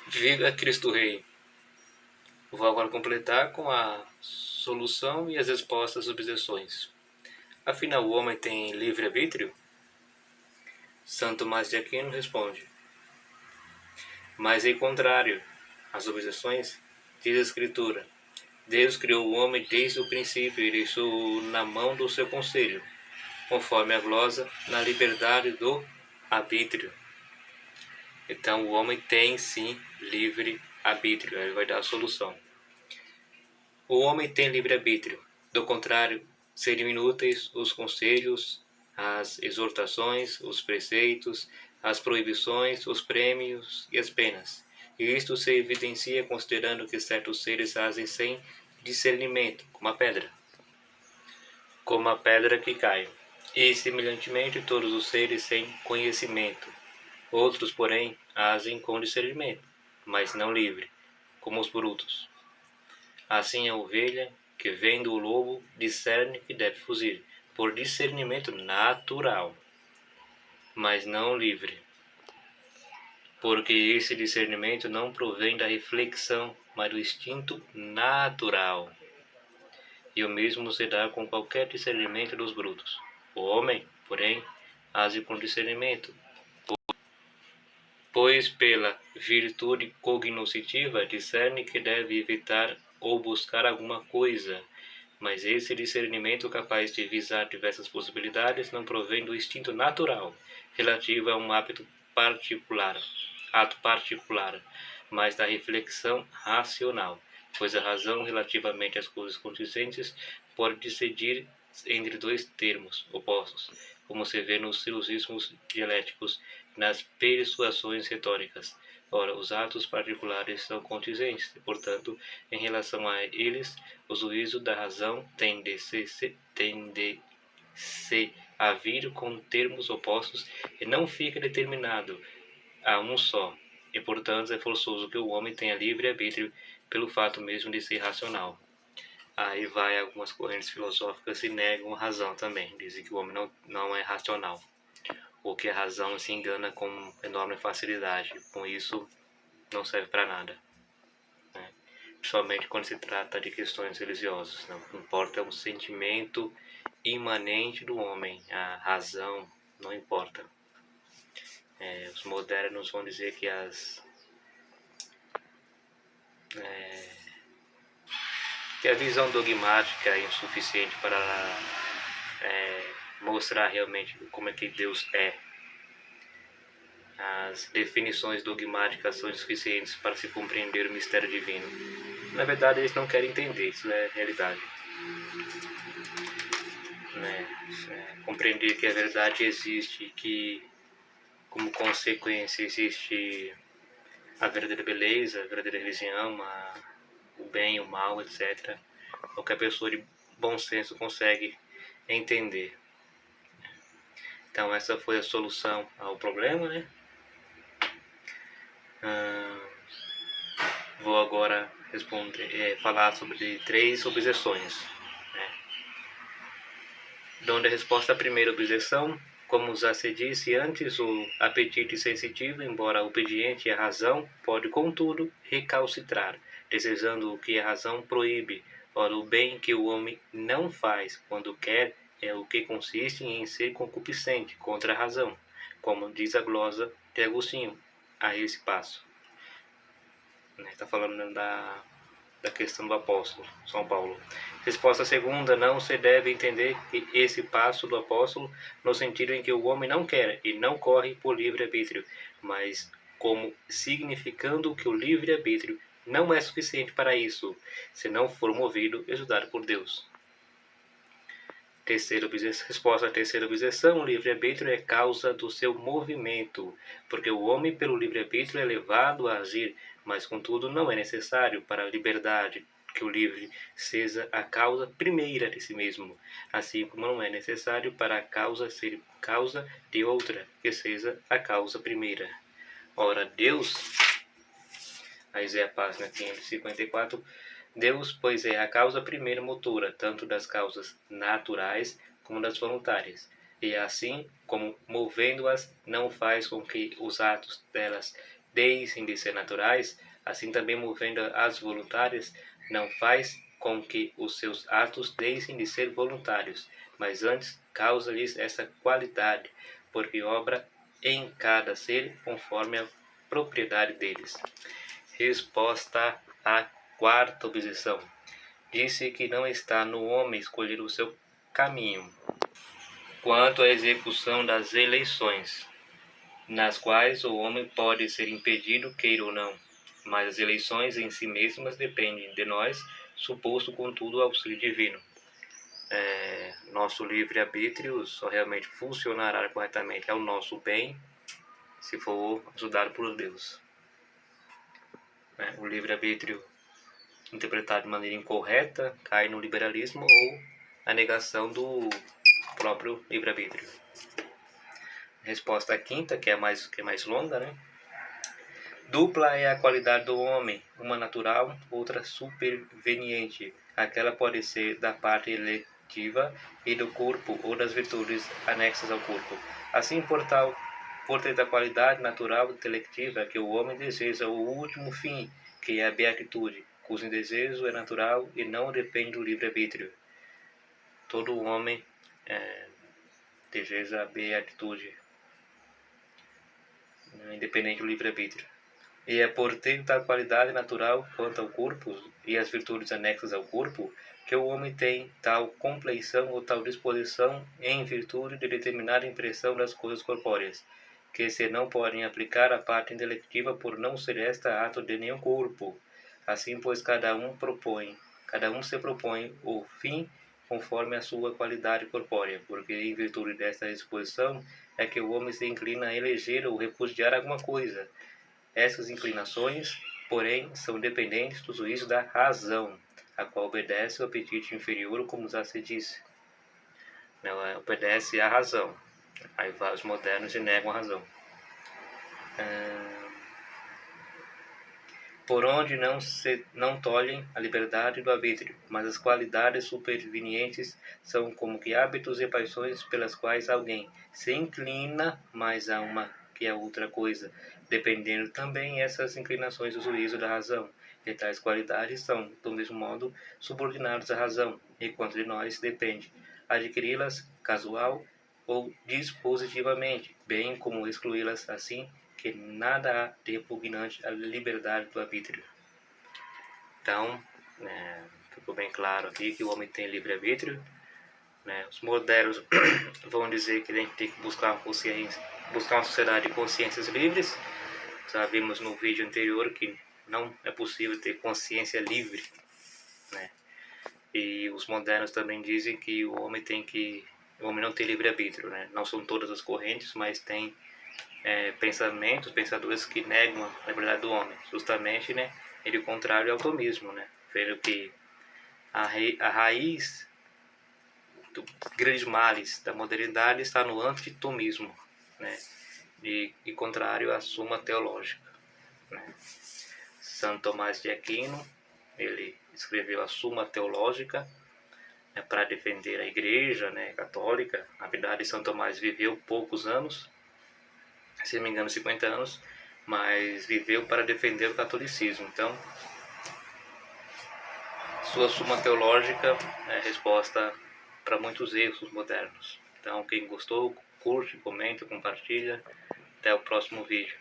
Viva Cristo Rei! Vou agora completar com a solução e as respostas às objeções. Afinal, o homem tem livre-arbítrio? Santo Tomás de Aquino responde: mas em contrário às objeções, diz a Escritura: Deus criou o homem desde o princípio e deixou-o na mão do seu conselho, conforme a glosa na liberdade do arbítrio. Então o homem tem sim livre-arbítrio. Ele vai dar a solução. O homem tem livre-arbítrio. Do contrário, seriam inúteis os conselhos, as exortações, os preceitos, as proibições, os prêmios e as penas. E isto se evidencia considerando que certos seres agem sem discernimento, como a pedra que cai. E, semelhantemente, todos os seres sem conhecimento. Outros, porém, agem com discernimento, mas não livre, como os brutos. Assim a ovelha, que vendo o lobo, discerne que deve fugir, por discernimento natural, mas não livre. Porque esse discernimento não provém da reflexão, mas do instinto natural. E o mesmo se dá com qualquer discernimento dos brutos. O homem, porém, age com discernimento, pois pela virtude cognoscitiva discerne que deve evitar ou buscar alguma coisa, mas esse discernimento capaz de visar diversas possibilidades não provém do instinto natural, relativo a um ato particular, mas da reflexão racional, pois a razão relativamente às coisas contingentes pode decidir entre dois termos opostos, como se vê nos silogismos dialéticos, nas persuasões retóricas. Ora, os atos particulares são contingentes, e, portanto, em relação a eles, o juízo da razão tem de se a vir com termos opostos e não fica determinado a um só. E, portanto, é forçoso que o homem tenha livre-arbítrio pelo fato mesmo de ser racional. Aí vai algumas correntes filosóficas e negam a razão também. Dizem que o homem não é racional, ou que a razão se engana com enorme facilidade. Com isso, não serve para nada, né? Principalmente quando se trata de questões religiosas. Não importa o sentimento imanente do homem, a razão não importa. Os modernos vão dizer que que a visão dogmática é insuficiente para mostrar realmente como é que Deus é. As definições dogmáticas são insuficientes para se compreender o mistério divino. Na verdade, eles não querem entender, isso é realidade. Compreender que a verdade existe, que como consequência existe a verdadeira beleza, a verdadeira religião, o bem, o mal, etc. Qualquer pessoa de bom senso consegue entender. Então essa foi a solução ao problema, né? Vou agora falar sobre 3 objeções. Donde a resposta à primeira objeção: como já se disse antes, o apetite sensitivo, embora obediente à razão, pode, contudo, recalcitrar, desejando o que a razão proíbe. Ora, o bem que o homem não faz quando quer é o que consiste em ser concupiscente contra a razão, como diz a glosa de Agostinho a esse passo. Está falando da questão do apóstolo, São Paulo. Resposta segunda: não se deve entender que esse passo do apóstolo no sentido em que o homem não quer e não corre por livre-arbítrio, mas como significando que o livre-arbítrio não é suficiente para isso, se não for movido e ajudado por Deus. Resposta à terceira objeção: o livre-arbítrio é causa do seu movimento, porque o homem pelo livre-arbítrio é levado a agir, mas contudo não é necessário para a liberdade que o livre seja a causa primeira de si mesmo, assim como não é necessário para a causa ser causa de outra, que seja a causa primeira. Ora, Deus, aí é a página 554, Deus, pois é a causa primeira motora, tanto das causas naturais como das voluntárias, e assim como movendo-as, não faz com que os atos delas deixem de ser naturais, assim também movendo as voluntárias, não faz com que os seus atos deixem de ser voluntários, mas antes causa-lhes essa qualidade, porque obra em cada ser conforme a propriedade deles. Resposta à quarta objeção. Disse que não está no homem escolher o seu caminho. Quanto à execução das eleições, nas quais o homem pode ser impedido, queira ou não, mas as eleições em si mesmas dependem de nós, suposto contudo o auxílio divino. Nosso livre-arbítrio só realmente funcionará corretamente ao nosso bem se for ajudado por Deus. O livre-arbítrio interpretado de maneira incorreta cai no liberalismo ou na negação do próprio livre-arbítrio. Resposta quinta, que é mais longa, né? Dupla é a qualidade do homem, uma natural, outra superveniente. Aquela pode ser da parte eletiva e do corpo ou das virtudes anexas ao corpo. Assim, por ter da qualidade natural intelectiva que o homem deseja o último fim, que é a beatitude, cujo desejo é natural e não depende do livre-arbítrio. Todo homem deseja a beatitude, independente do livre-arbítrio. E é por ter tal qualidade natural quanto ao corpo e as virtudes anexas ao corpo que o homem tem tal compleição ou tal disposição em virtude de determinada impressão das coisas corpóreas, que se não podem aplicar à parte intelectiva por não ser esta ato de nenhum corpo. Assim, pois, cada um se propõe o fim conforme a sua qualidade corpórea, porque em virtude desta disposição é que o homem se inclina a eleger ou repudiar alguma coisa. Essas inclinações, porém, são dependentes do juízo da razão, a qual obedece ao apetite inferior, como já se disse. Não, obedece à razão. Aí os modernos negam a razão. Por onde não tolhem a liberdade do arbítrio, mas as qualidades supervenientes são como que hábitos e paixões pelas quais alguém se inclina mais a uma que a outra coisa, dependendo também essas inclinações do juízo da razão, e tais qualidades são, do mesmo modo, subordinadas à razão, e quanto de nós depende adquiri-las casual ou dispositivamente, bem como excluí-las assim, que nada há de repugnante à liberdade do arbítrio. Então, ficou bem claro aqui que o homem tem livre-arbítrio. Os modernos vão dizer que a gente tem que buscar uma sociedade de consciências livres. Já vimos no vídeo anterior que não é possível ter consciência livre. E os modernos também dizem que o homem não tem livre-arbítrio. Não são todas as correntes, mas tem pensadores que negam a liberdade do homem, justamente, ele contrário ao tomismo, vendo que a raiz dos grandes males da modernidade está no antitomismo, e contrário à suma teológica. Santo Tomás de Aquino, ele escreveu a Suma Teológica para defender a Igreja católica. Na verdade, Santo Tomás viveu poucos anos, se não me engano 50 anos, mas viveu para defender o catolicismo. Então, sua Suma Teológica é resposta para muitos erros modernos. Então, quem gostou, curte, comenta, compartilha. Até o próximo vídeo.